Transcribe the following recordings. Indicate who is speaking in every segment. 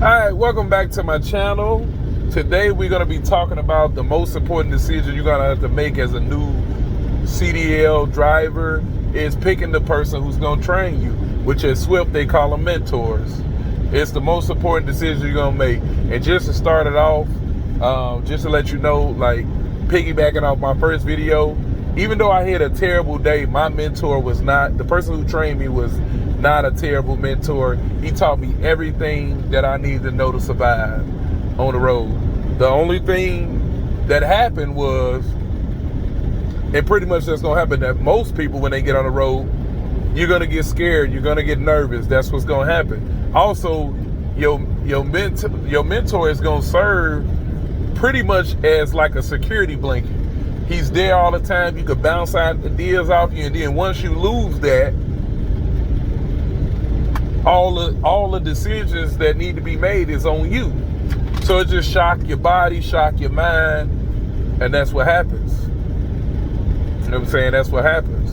Speaker 1: Alright, welcome back to my channel. Today we're going to be talking about the most important decision you're going to have to make as a new CDL driver is picking the person who's going to train you, which at Swift they call them mentors. It's the most important decision you're going to make. And just to start it off, just to let you know, like piggybacking off my first video, even though I had a terrible day, my mentor was not, the person who trained me was not a terrible mentor. He taught me everything that I needed to know to survive on the road. The only thing that happened was, and pretty much that's gonna happen, that most people when they get on the road, you're gonna get scared, you're gonna get nervous. That's what's gonna happen. Also, your mentor is gonna serve pretty much as like a security blanket. He's there all the time. You could bounce out the deals off you, and then once you lose that, all the decisions that need to be made is on you. So it just shock your body, shock your mind, and that's what happens. You know what I'm saying? That's what happens.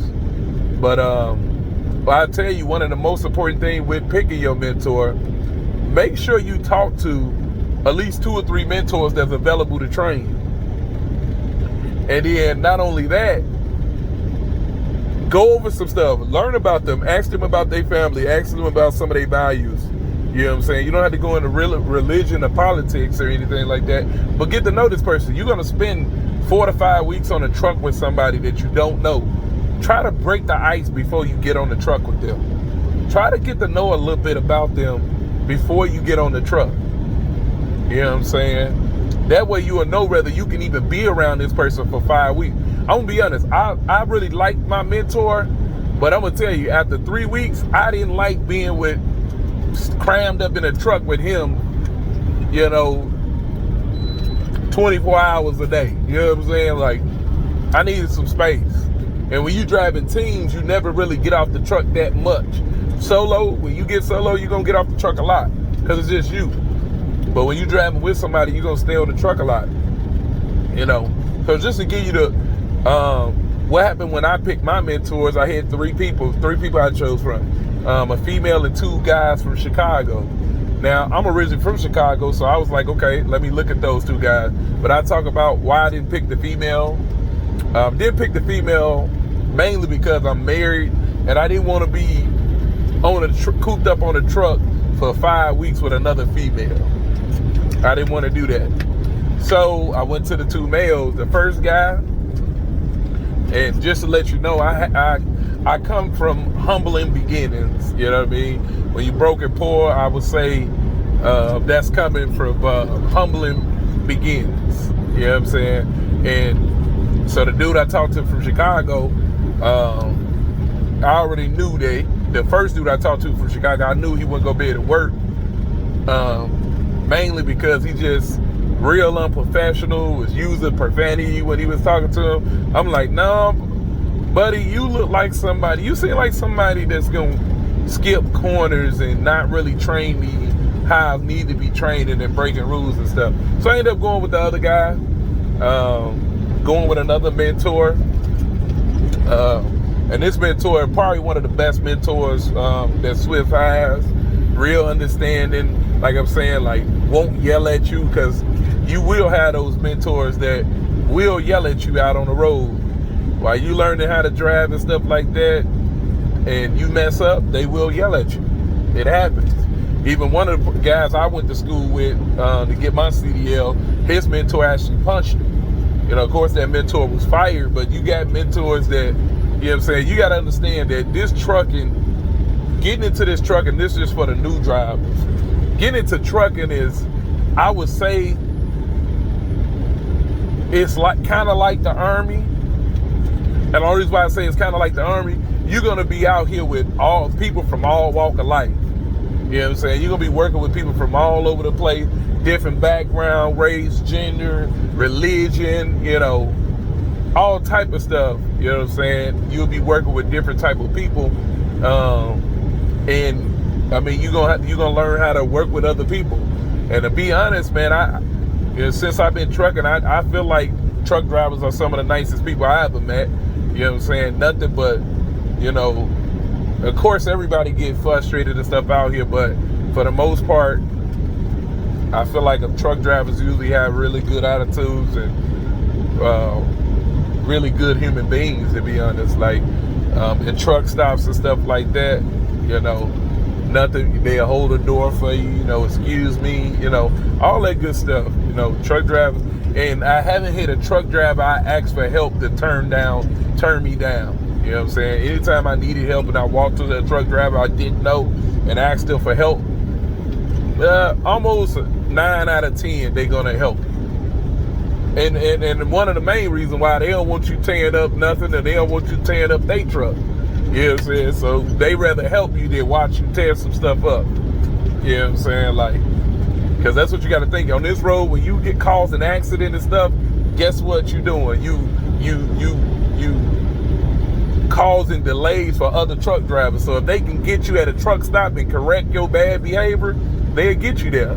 Speaker 1: But I tell you, one of the most important things with picking your mentor, make sure you talk to at least 2 or 3 mentors that's available to train you. And then not only that, go over some stuff, learn about them, ask them about their family, ask them about some of their values. You know what I'm saying? You don't have to go into religion or politics or anything like that, but get to know this person. You're going to spend 4 to 5 weeks on a truck with somebody that you don't know. Try to break the ice before you get on the truck with them. Try to get to know a little bit about them before you get on the truck. You know what I'm saying? That way you will know whether you can even be around this person for 5 weeks. I'm gonna be honest, I really liked my mentor, but I'm gonna tell you, after 3 weeks, I didn't like being crammed up in a truck with him, 24 hours a day. You know what I'm saying? Like, I needed some space. And when you driving teams, you never really get off the truck that much. Solo, when you get solo, you're gonna get off the truck a lot, because it's just you. But when you're driving with somebody, you're gonna stay on the truck a lot. So just to give you the what happened when I picked my mentors, I had 3 people I chose from. A female and 2 guys from Chicago. Now, I'm originally from Chicago, so I was like, okay, let me look at those 2 guys. But I talk about why I didn't pick the female. Didn't pick the female mainly because I'm married, and I didn't want to be cooped up on a truck for 5 weeks with another female. I didn't want to do that. So I went to the 2 males. The first guy, and just to let you know, I come from humbling beginnings. You know what I mean? When you broke and poor, I would say that's coming from humbling beginnings. You know what I'm saying? And so the dude I talked to from Chicago, I already knew that the first dude I talked to from Chicago, I knew he wasn't gonna be able to work, mainly because he just real unprofessional, was using profanity when he was talking to him. I'm like, no, buddy, you look like somebody, you seem like somebody that's gonna skip corners and not really train me how I need to be trained and breaking rules and stuff. So I ended up going with the other guy, going with another mentor. And this mentor, probably one of the best mentors that Swift has. Real understanding, like I'm saying, like won't yell at you, because you will have those mentors that will yell at you out on the road while you learning how to drive and stuff like that, and you mess up, they will yell at you. It happens. Even one of the guys I went to school with to get my CDL, his mentor actually punched him. Of course that mentor was fired, but you got mentors that, you know what I'm saying, you got to understand that this trucking, getting into this trucking, this is just for the new drivers. Getting into trucking is, I would say, it's like kind of like the Army. And the only reason why I say it's kind of like the Army, you're going to be out here with all people from all walk of life. You know what I'm saying? You're going to be working with people from all over the place, different background, race, gender, religion, all type of stuff. You know what I'm saying? You'll be working with different type of people. And I mean, you're gonna learn how to work with other people. And to be honest, man, since I've been trucking, I feel like truck drivers are some of the nicest people I ever met. You know what I'm saying? Nothing but, of course, everybody get frustrated and stuff out here, but for the most part, I feel like truck drivers usually have really good attitudes and really good human beings, to be honest. Like in truck stops and stuff like that, nothing, they'll hold the door for you, excuse me, all that good stuff, truck drivers. And I haven't hit a truck driver I asked for help to turn me down. You know what I'm saying? Anytime I needed help and I walked to that truck driver I didn't know and asked them for help, almost 9 out of 10 they're gonna help you. And one of the main reasons why they don't want you tearing up nothing, and they don't want you tearing up their truck. You know what I'm saying? So they rather help you than watch you tear some stuff up. You know what I'm saying? Like, because that's what you got to think. On this road, when you get caused an accident and stuff, guess what you doing? You causing delays for other truck drivers. So if they can get you at a truck stop and correct your bad behavior, they'll get you there.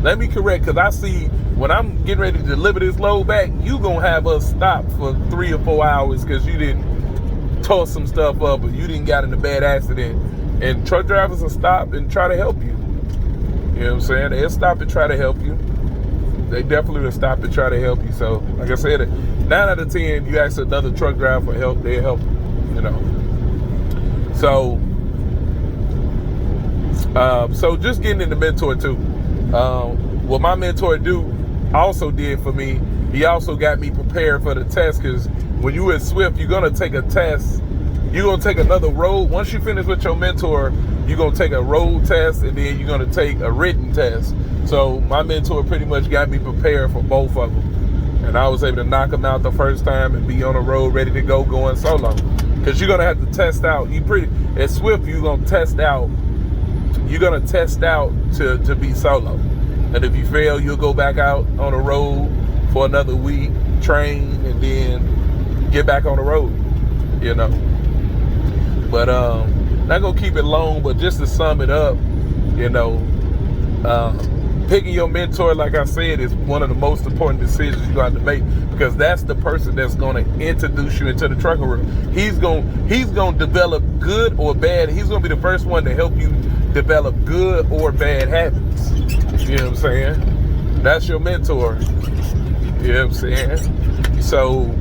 Speaker 1: Let me correct, because I see when I'm getting ready to deliver this load back, you gonna have us stop for 3 or 4 hours because you didn't toss some stuff up or you didn't got in a bad accident. And truck drivers will stop and try to help you. You know what I'm saying? They'll stop and try to help you. They definitely will stop and try to help you. So, like I said, 9 out of 10, you ask another truck driver for help, they'll help you. So just getting into mentor too. What my mentor also did for me, he also got me prepared for the test, because when you at Swift, you're gonna take a test. You're gonna take another road. Once you finish with your mentor, you're gonna take a road test, and then you're gonna take a written test. So my mentor pretty much got me prepared for both of them, and I was able to knock them out the first time and be on the road ready to go going solo. Because you're gonna have to test out. At Swift, you're gonna test out. You're gonna test out to be solo. And if you fail, you'll go back out on the road for another week, train, and then get back on the road. But not gonna keep it long. But just to sum it up, picking your mentor, like I said, is one of the most important decisions you got to make, because that's the person that's going to introduce you into the trucking world. He's going to develop good or bad. He's going to be the first one to help you develop good or bad habits. You know what I'm saying? That's your mentor. You know what I'm saying? So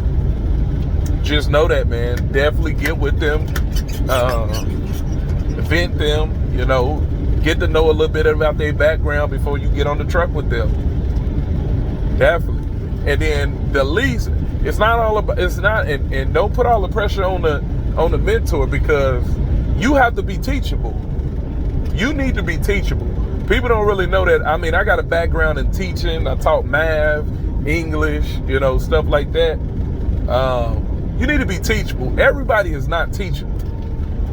Speaker 1: just know that, man. Definitely get with them, vent them, get to know a little bit about their background before you get on the truck with them. Definitely. And then the least, and don't put all the pressure on the mentor, because you have to be teachable. You need to be teachable. People don't really know that. I mean, I got a background in teaching. I taught math, English, stuff like that. You need to be teachable. Everybody is not teachable.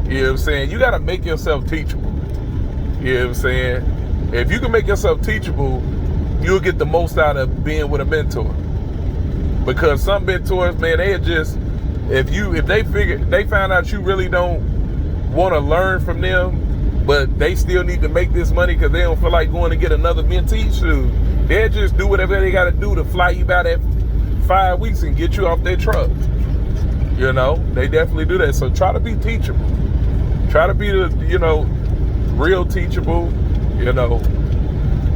Speaker 1: You know what I'm saying? You got to make yourself teachable. You know what I'm saying? If you can make yourself teachable, you'll get the most out of being with a mentor. Because some mentors, man, they just, if they find out you really don't want to learn from them, but they still need to make this money because they don't feel like going to get another mentee shoe, they'll just do whatever they got to do to fly you by that 5 weeks and get you off their truck. They definitely do that. So try to be teachable. Try to be real teachable.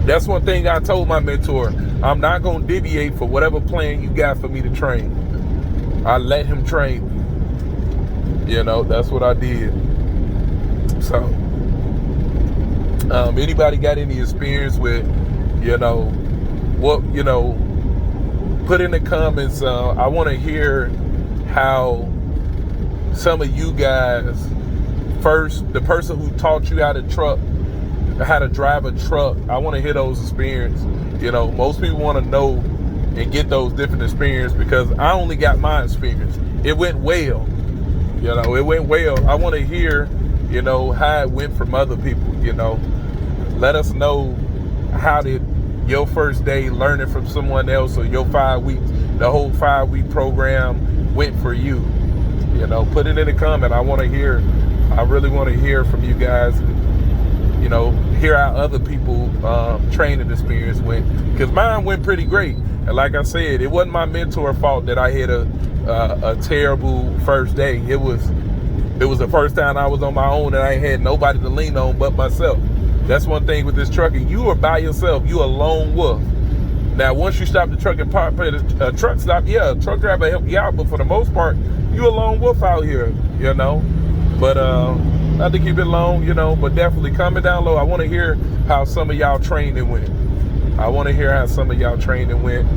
Speaker 1: That's one thing I told my mentor. I'm not going to deviate for whatever plan you got for me to train. I let him train me. That's what I did. So, anybody got any experience with, put in the comments. I want to hear how some of you guys, first, the person who taught you how to drive a truck, I want to hear those experiences. Most people want to know and get those different experiences, because I only got my experience. It went well. It went well. I want to hear, how it went from other people. Let us know, how did your first day learning from someone else, or your 5 weeks, the whole 5-week program went for you. Put it in the comment. I really want to hear from you guys. Hear how other people training experience went, because mine went pretty great. And like I said, it wasn't my mentor's fault that I had a terrible first day. It was the first time I was on my own and I had nobody to lean on but myself. That's one thing with this trucking. You are by yourself. You a lone wolf. Now, once you stop the truck and park at a truck stop, yeah, a truck driver help you out. But for the most part, you a lone wolf out here, you know. But not to keep it long, you know, but definitely comment down low. I want to hear how some of y'all training went. I want to hear how some of y'all training went.